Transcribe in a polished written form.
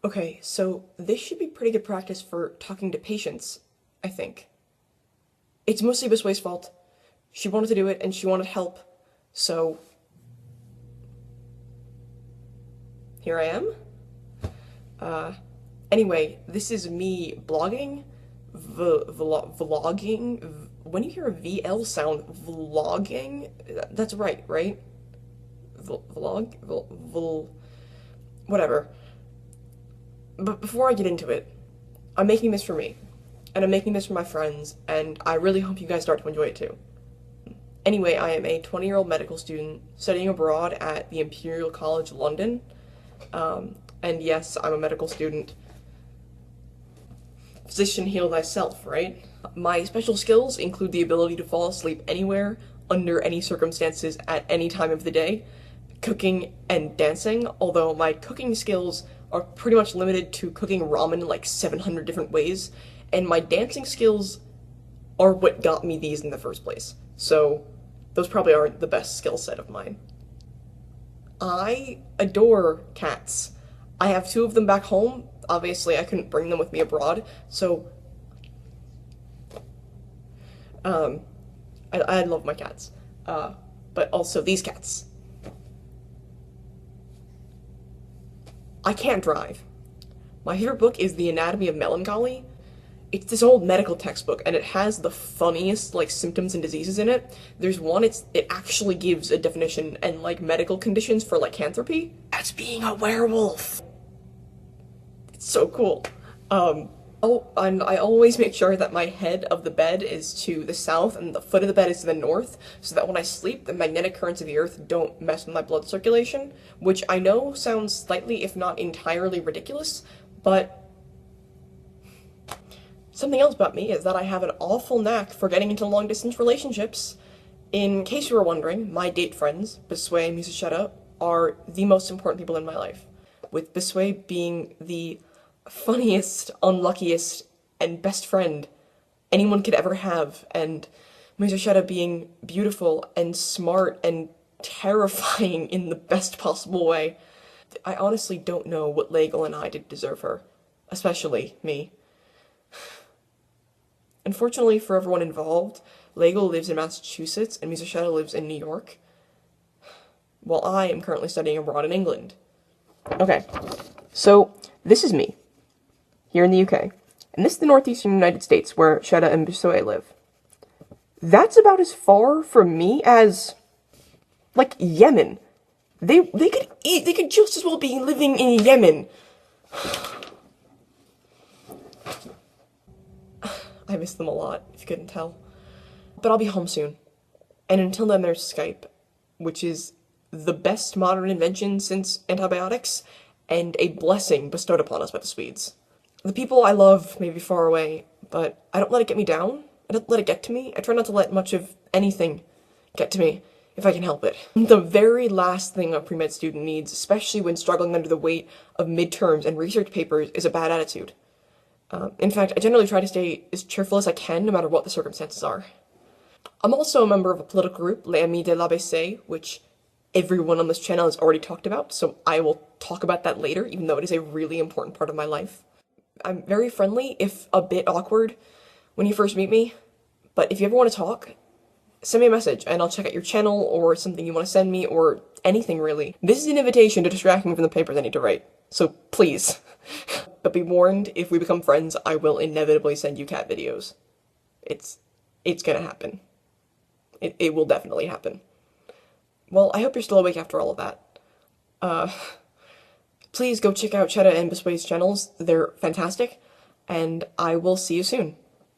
Okay, so this should be pretty good practice for talking to patients, I think. It's mostly Bisway's fault. She wanted to do it and she wanted help, so here I am. Anyway, this is me blogging, vlogging. When you hear a VL sound, vlogging, that's right, right? Whatever. But before I get into it, I'm making this for me, and I'm making this for my friends, and I really hope you guys start to enjoy it too. Anyway, I am a 20-year-old medical student studying abroad at the Imperial College London, and yes, I'm a medical student. Physician, heal thyself, right? My special skills include the ability to fall asleep anywhere, under any circumstances, at any time of the day, cooking and dancing, although my cooking skills are pretty much limited to cooking ramen like 700 different ways, and my dancing skills are what got me these in the first place. So those probably aren't the best skill set of mine. I adore cats. I have 2 of them back home. Obviously, I couldn't bring them with me abroad, so I love my cats. But also these cats. I can't drive. My favorite book is The Anatomy of Melancholy. It's this old medical textbook, and it has the funniest, like, symptoms and diseases in it. There's one, it actually gives a definition and, like, medical conditions for lycanthropy. That's being a werewolf! It's so cool. And I always make sure that my head of the bed is to the south and the foot of the bed is to the north, so that when I sleep, the magnetic currents of the earth don't mess with my blood circulation, which I know sounds slightly, if not entirely, ridiculous, but something else about me is that I have an awful knack for getting into long-distance relationships. In case you were wondering, my date friends, Bisway and Shira, are the most important people in my life, with Bisway being the funniest, unluckiest, and best friend anyone could ever have, and Shira being beautiful and smart and terrifying in the best possible way. I honestly don't know what Legel and I did to deserve her, especially me. Unfortunately for everyone involved, Legel lives in Massachusetts and Shira lives in New York, while I am currently studying abroad in England. Okay, so this is me, here in the UK, and this is the northeastern United States where Shira and Bisway live. That's about as far from me as, like, Yemen. They could just as well be living in Yemen. I miss them a lot, if you couldn't tell. But I'll be home soon. And until then, there's Skype, which is the best modern invention since antibiotics, and a blessing bestowed upon us by the Swedes. The people I love may be far away, but I don't let it get me down. I don't let it get to me. I try not to let much of anything get to me, if I can help it. The very last thing a pre-med student needs, especially when struggling under the weight of midterms and research papers, is a bad attitude. In fact, I generally try to stay as cheerful as I can, no matter what the circumstances are. I'm also a member of a political group, Les Amis de l'ABC, which everyone on this channel has already talked about, so I will talk about that later, even though it is a really important part of my life. I'm very friendly, if a bit awkward, when you first meet me, but if you ever want to talk, send me a message, and I'll check out your channel, or something you want to send me, or anything really. This is an invitation to distract me from the papers I need to write, so please. But be warned, if we become friends, I will inevitably send you cat videos. It's gonna happen. It will definitely happen. Well, I hope you're still awake after all of that. Please go check out Chey and Bisway's channels. They're fantastic, and I will see you soon.